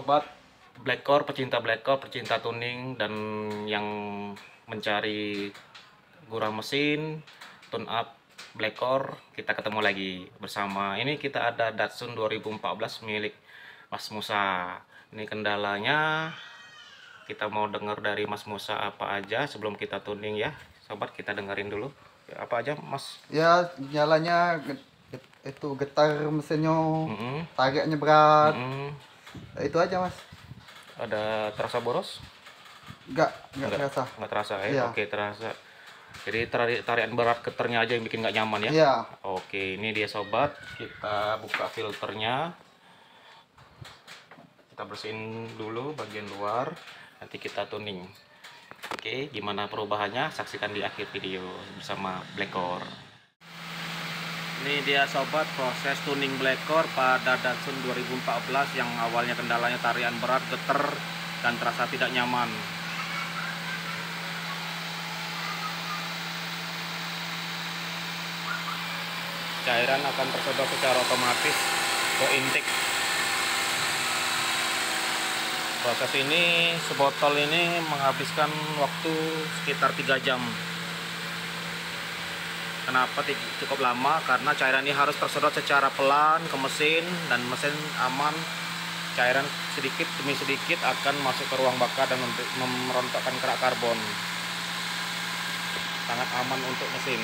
sobat Blackcore, pecinta Blackcore, pecinta tuning, dan yang mencari gurah mesin, tune up Blackcore, kita ketemu lagi bersama. Ini kita ada Datsun 2014 milik Mas Musa. Ini kendalanya, kita mau dengar dari Mas Musa apa aja sebelum kita tuning ya. Sobat, kita dengerin dulu. Ya, apa aja Mas? Ya, nyalanya itu getar mesinnya, tariknya berat. Itu aja Mas. Ada terasa boros? Enggak terasa. Nggak terasa ya? Iya. Oke, terasa. Jadi tarian berat getarnya aja yang bikin nggak nyaman ya? Iya. Oke, ini dia sobat. Kita buka filternya. Kita bersihin dulu bagian luar. Nanti kita tuning. Oke, gimana perubahannya? Saksikan di akhir video bersama Blackcore. Ini dia sobat, proses tuning Blackcore pada Datsun 2014 yang awalnya kendalanya tarian berat, getar, dan terasa tidak nyaman. Cairan akan tersedot secara otomatis ke intake. Proses ini, sebotol ini menghabiskan waktu sekitar 3 jam. Kenapa cukup lama? Karena cairan ini harus tersedot secara pelan ke mesin, dan mesin aman. Cairan sedikit demi sedikit akan masuk ke ruang bakar dan merontokkan kerak karbon. Sangat aman untuk mesin.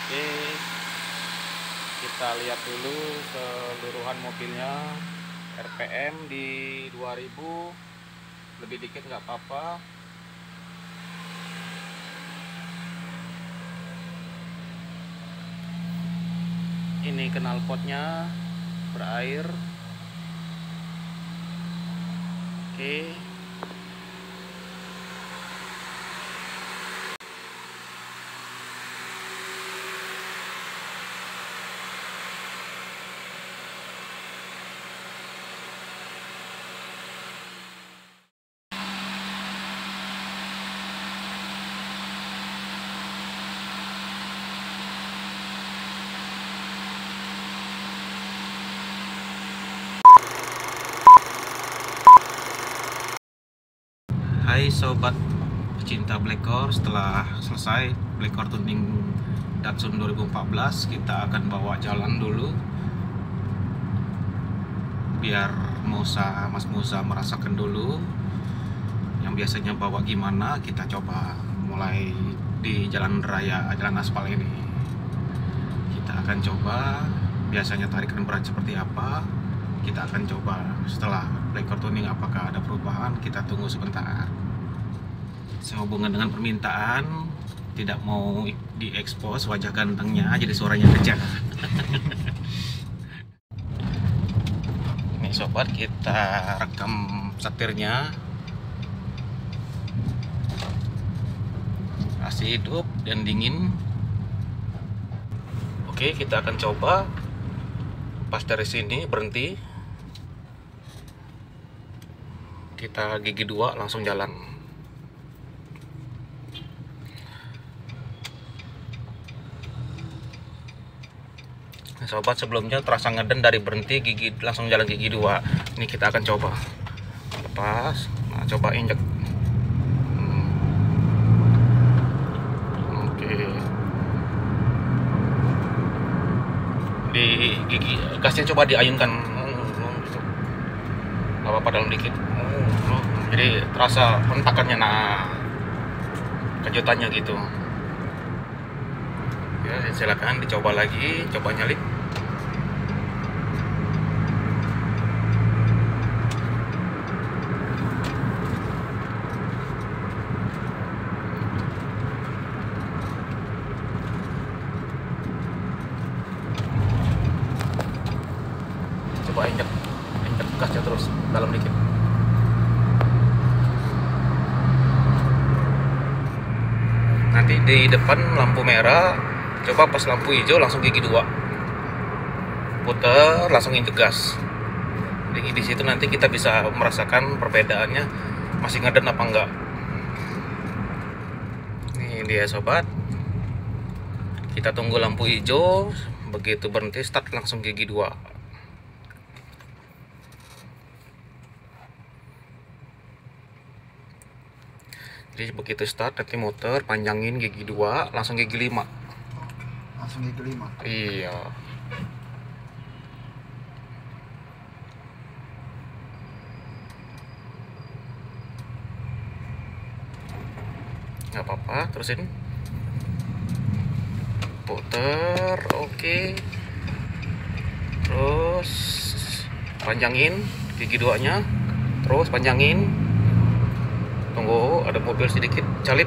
Oke, kita lihat dulu keseluruhan mobilnya. RPM di 2000, lebih dikit nggak apa-apa. Ini knalpotnya berair. Oke. Hai sobat pecinta Blackcore, setelah selesai Blackcore tuning Datsun 2014, kita akan bawa jalan dulu biar Mas Musa merasakan dulu. Yang biasanya bawa gimana, kita coba mulai di jalan raya, jalan aspal ini. Kita akan coba biasanya tarikan berat seperti apa. Kita akan coba setelah Blackcore tuning apakah ada perubahan. Kita tunggu sebentar. Sehubungan dengan permintaan, tidak mau diekspos wajah gantengnya, jadi suaranya kecil. Ini sobat, kita rekam setirnya. Masih hidup dan dingin. Oke, kita akan coba. Pas dari sini berhenti, kita gigi 2 langsung jalan. Sobat, sebelumnya terasa ngeden dari berhenti gigi langsung jalan gigi 2. Ini kita akan coba lepas. Nah, coba injek. Oke, di gigi gasnya coba diayunkan gitu. Gak apa-apa, dalam dikit. Jadi terasa hentakannya. Nah, kejutannya gitu ya. Silakan dicoba lagi, coba nyalip. Coba injek gasnya terus dalam dikit. Nanti di depan lampu merah, coba pas lampu hijau langsung gigi 2, puter langsung injek gas. Jadi di situ nanti kita bisa merasakan perbedaannya masih ngeden apa enggak. Ini dia sobat, kita tunggu lampu hijau, begitu berhenti start langsung gigi 2. Jadi begitu start nanti muter, panjangin gigi 2 langsung gigi 5. Langsung gigi 5. Iya. Nggak apa-apa, terusin. Puter, oke. Terus panjangin gigi 2-nya. Terus panjangin. Tunggu, ada mobil sedikit calip.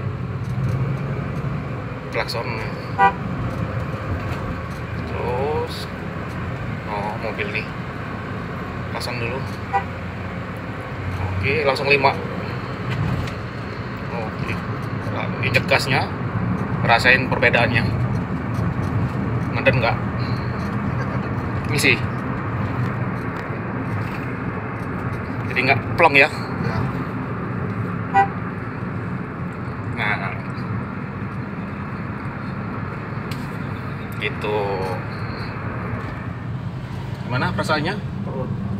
Klakson. Terus oh, mobil nih. Pasang dulu. Oke, langsung 5. Oke. Nah, injek gasnya. Rasain perbedaannya. Ngeden nggak? Ngisi. Jadi nggak plong ya? Ya. Nah, gitu. Gimana perasaannya?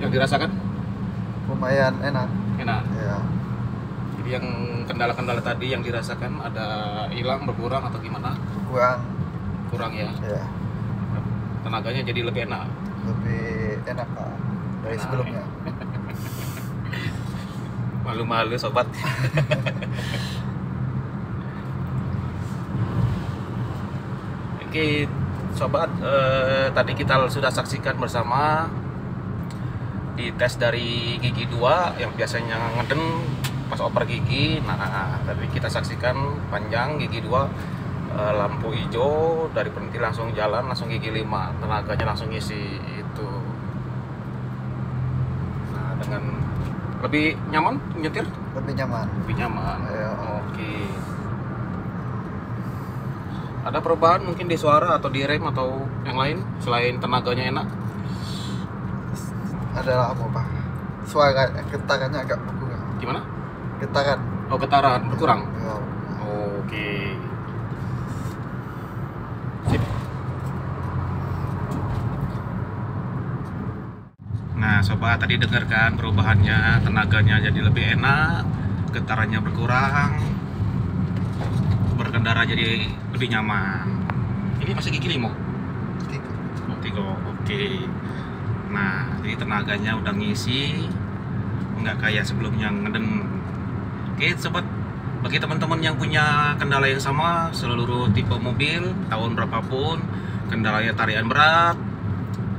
Yang dirasakan? Lumayan enak. Enak. Ya. Jadi yang kendala-kendala tadi yang dirasakan ada hilang, berkurang atau gimana? Kurang. Kurang ya. Ya. Tenaganya jadi lebih enak. Lebih enak Pak dari Enak. sebelumnya. Malu-malu sobat. Oke sobat, tadi kita sudah saksikan bersama di tes dari gigi 2 yang biasanya ngeden pas oper gigi. Nah tadi kita saksikan panjang gigi 2, lampu hijau, dari berhenti langsung jalan, langsung gigi 5, tenaganya langsung isi itu. Nah dengan lebih nyaman nyetir? Lebih nyaman. Lebih nyaman. Ya. Oke. Ada perubahan mungkin di suara atau di rem atau yang lain selain tenaganya enak? Adalah apa Pak? Suara getarannya agak berkurang. Gimana? Getaran. Oh, getaran berkurang. Ya. Oke. Sip. Nah, sobat tadi dengarkan perubahannya, tenaganya jadi lebih enak, getarannya berkurang, berkendara jadi lebih nyaman. Ini masih gigi 5? 3. Oke. Nah, jadi tenaganya udah ngisi, nggak kayak sebelumnya ngeden. Oke, sobat, bagi teman-teman yang punya kendala yang sama, seluruh tipe mobil, tahun berapapun, kendalanya tarian berat,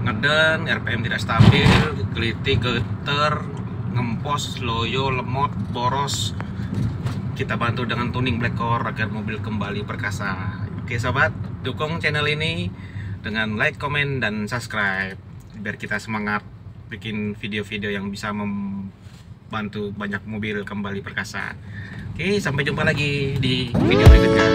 ngeden, RPM tidak stabil, gelitik, geter, ngempos, loyo, lemot, boros, kita bantu dengan tuning black core agar mobil kembali perkasa. Oke sobat, dukung channel ini dengan like, komen, dan subscribe biar kita semangat bikin video-video yang bisa membantu banyak mobil kembali perkasa. Oke, sampai jumpa lagi di video berikutnya.